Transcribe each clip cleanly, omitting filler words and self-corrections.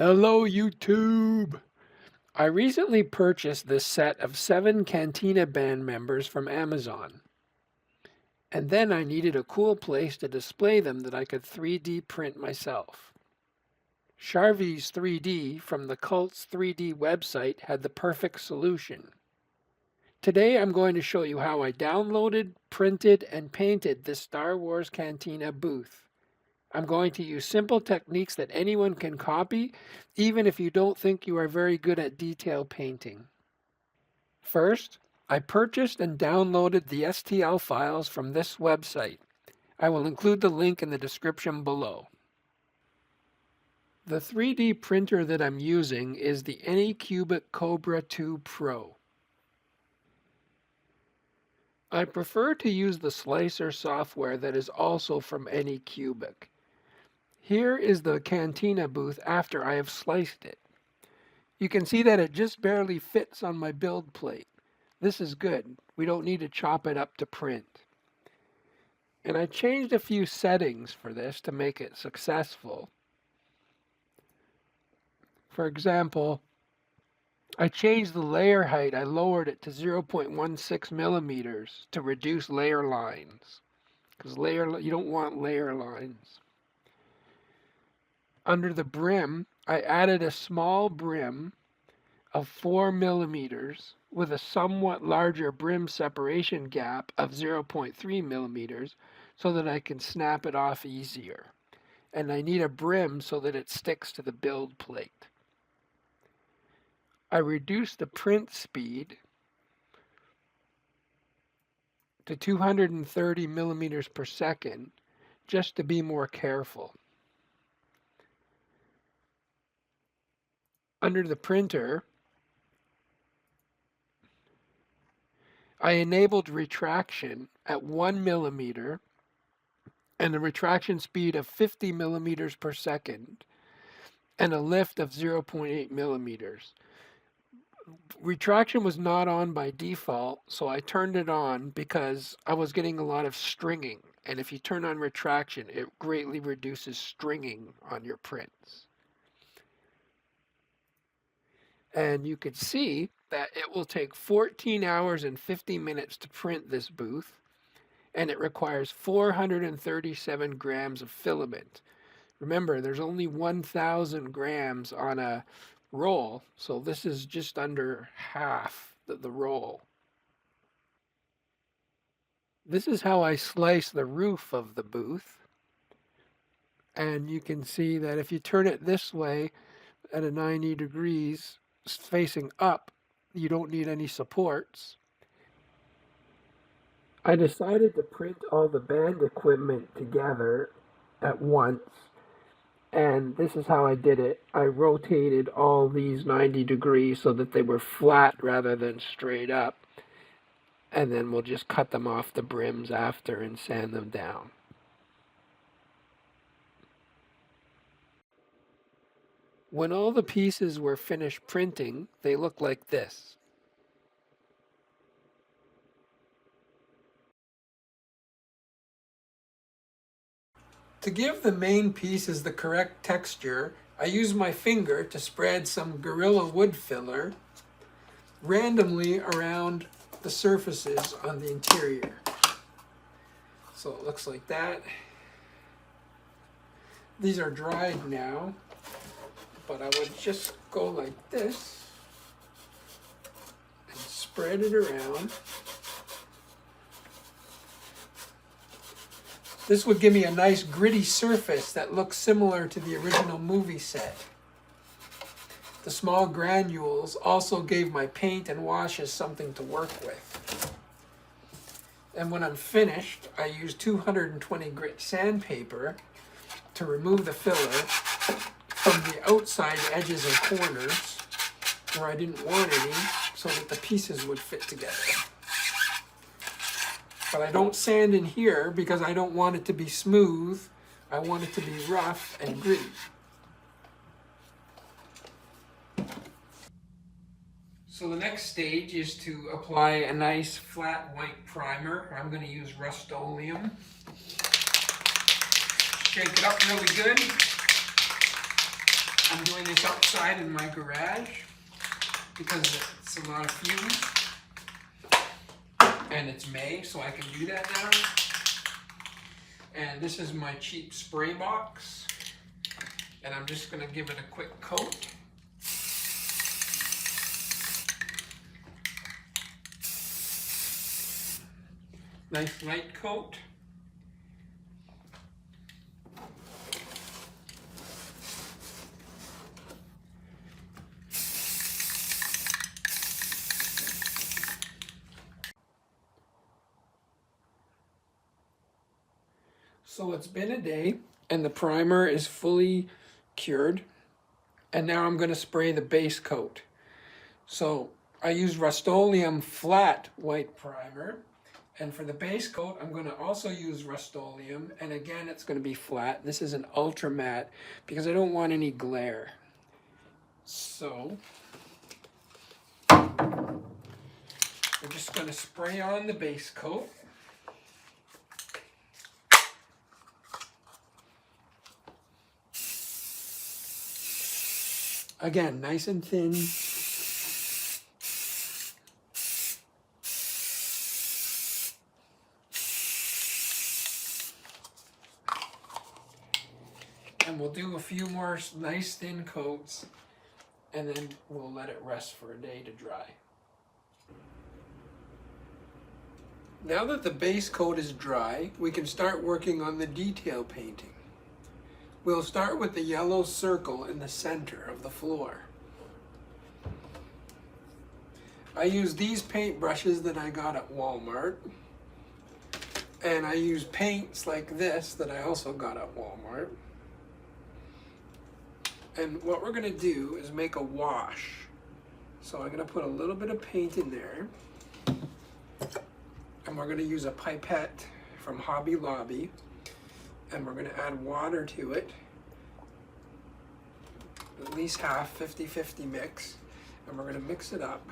Hello, YouTube! I recently purchased this set of 7 Cantina band members from Amazon. And then I needed a cool place to display them that I could 3D print myself. Charvy's 3D from the Cult's 3D website had the perfect solution. Today I'm going to show you how I downloaded, printed, and painted this Star Wars Cantina booth. I'm going to use simple techniques that anyone can copy, even if you don't think you are very good at detail painting. First, I purchased and downloaded the STL files from this website. I will include the link in the description below. The 3D printer that I'm using is the Anycubic Cobra 2 Pro. I prefer to use the slicer software that is also from Anycubic. Here is the Cantina booth after I have sliced it. You can see that it just barely fits on my build plate. This is good. We don't need to chop it up to print. And I changed a few settings for this to make it successful. For example, I changed the layer height. I lowered it to 0.16 millimeters to reduce layer lines, because you don't want layer lines. Under the brim, I added a small brim of 4 millimeters with a somewhat larger brim separation gap of 0.3 millimeters so that I can snap it off easier. And I need a brim so that it sticks to the build plate. I reduced the print speed to 230 millimeters per second just to be more careful. Under the printer, I enabled retraction at 1 millimeter and a retraction speed of 50 millimeters per second and a lift of 0.8 millimeters. Retraction was not on by default, so I turned it on because I was getting a lot of stringing. And if you turn on retraction, it greatly reduces stringing on your prints. And you could see that it will take 14 hours and 50 minutes to print this booth, and it requires 437 grams of filament. Remember, there's only 1,000 grams on a roll, so this is just under half the roll. This is how I slice the roof of the booth. And you can see that if you turn it this way at a 90 degrees facing up, you don't need any supports. I decided to print all the band equipment together at once. And this is how I did it. I rotated all these 90 degrees so that they were flat rather than straight up. And then we'll just cut them off the brims after and sand them down. When all the pieces were finished printing, they look like this. To give the main pieces the correct texture, I use my finger to spread some Gorilla Wood filler randomly around the surfaces on the interior. So it looks like that. These are dried now, but I would just go like this and spread it around. This would give me a nice gritty surface that looks similar to the original movie set. The small granules also gave my paint and washes something to work with. And when I'm finished, I use 220 grit sandpaper to remove the filler from the outside edges and corners where I didn't want any, so that the pieces would fit together. But I don't sand in here because I don't want it to be smooth. I want it to be rough and gritty. So the next stage is to apply a nice flat white primer. I'm going to use Rust-Oleum. Shake it up really good. I'm doing this outside in my garage because it's a lot of fumes. And it's May, so I can do that now. And this is my cheap spray box. And I'm just going to give it a quick coat. Nice light coat. So it's been a day and the primer is fully cured. And now I'm going to spray the base coat. So I use Rust-Oleum flat white primer. And for the base coat, I'm going to also use Rust-Oleum. And again, it's going to be flat. This is an ultra matte because I don't want any glare. So we're just going to spray on the base coat. Again, nice and thin. And we'll do a few more nice thin coats, and then we'll let it rest for a day to dry. Now that the base coat is dry, we can start working on the detail painting. We'll start with the yellow circle in the center of the floor. I use these paint brushes that I got at Walmart. And I use paints like this that I also got at Walmart. And what we're going to do is make a wash. So I'm going to put a little bit of paint in there. And we're going to use a pipette from Hobby Lobby. And we're going to add water to it. At least half, 50-50 mix. And we're going to mix it up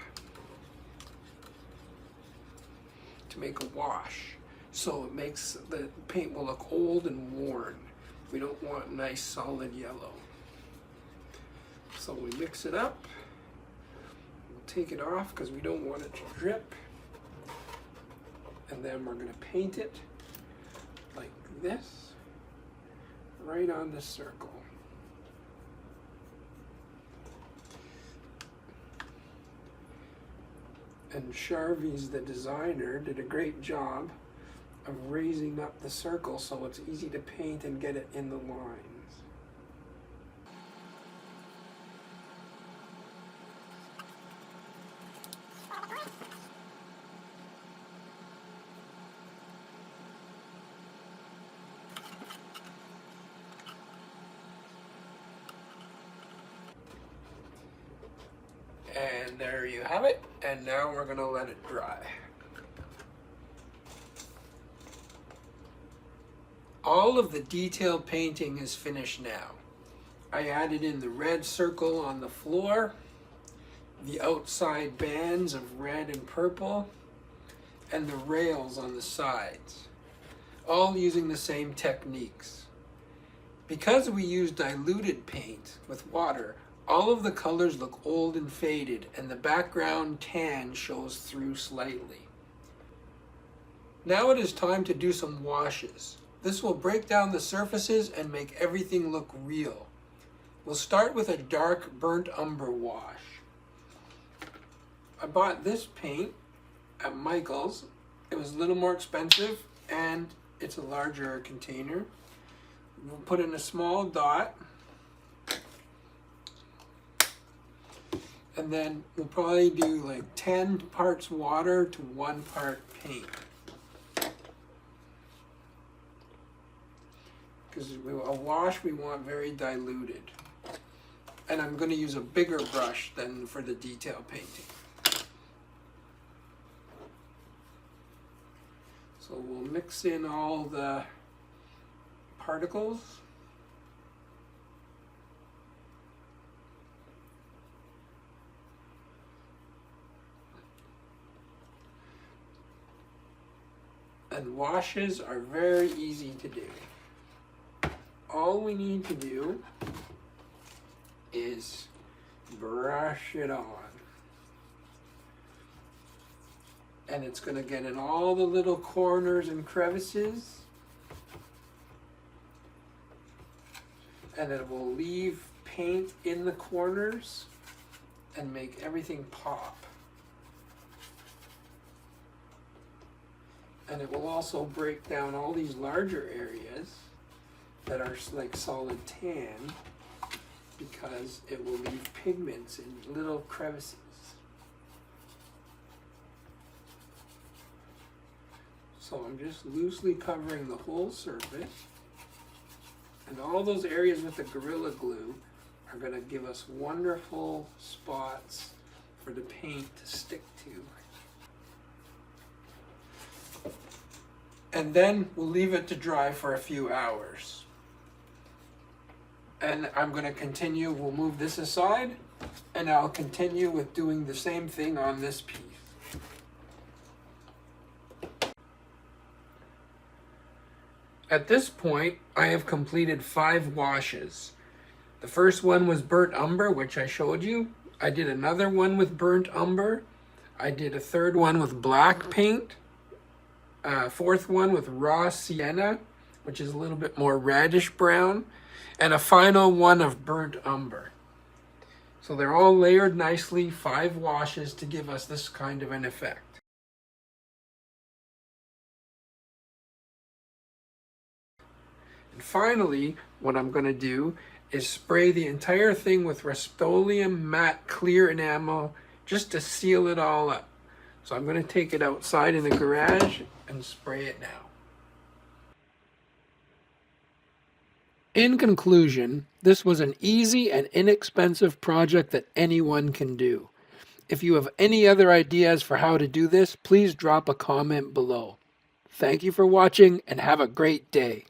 to make a wash. So it makes the paint will look old and worn. We don't want nice solid yellow. So we mix it up. We'll take it off because we don't want it to drip. And then we're going to paint it like this, right on the circle. And Charvey's, the designer, did a great job of raising up the circle so it's easy to paint and get it in the lines. And there you have it. And now we're going to let it dry. All of the detail painting is finished now. I added in the red circle on the floor, the outside bands of red and purple, and the rails on the sides, all using the same techniques. Because we use diluted paint with water, all of the colors look old and faded, and the background tan shows through slightly. Now it is time to do some washes. This will break down the surfaces and make everything look real. We'll start with a dark burnt umber wash. I bought this paint at Michael's. It was a little more expensive and it's a larger container. We'll put in a small dot. And then we'll probably do like 10 parts water to 1 part paint. Because a wash we want very diluted. And I'm going to use a bigger brush than for the detail painting. So we'll mix in all the particles. And washes are very easy to do. All we need to do is brush it on. And it's going to get in all the little corners and crevices. And it will leave paint in the corners and make everything pop. And it will also break down all these larger areas that are like solid tan, because it will leave pigments in little crevices. So I'm just loosely covering the whole surface. And all those areas with the Gorilla Glue are going to give us wonderful spots for the paint to stick to. And then we'll leave it to dry for a few hours. And I'm going to continue, we'll move this aside, and I'll continue with doing the same thing on this piece. At this point, I have completed 5 washes. The first one was burnt umber, which I showed you. I did another one with burnt umber. I did a third one with black paint. Fourth one with raw sienna, which is a little bit more reddish brown. And a final one of burnt umber. So they're all layered nicely, 5 washes to give us this kind of an effect. And finally, what I'm going to do is spray the entire thing with Rust-Oleum matte clear enamel just to seal it all up. So I'm going to take it outside in the garage and spray it now. In conclusion, this was an easy and inexpensive project that anyone can do. If you have any other ideas for how to do this, please drop a comment below. Thank you for watching and have a great day.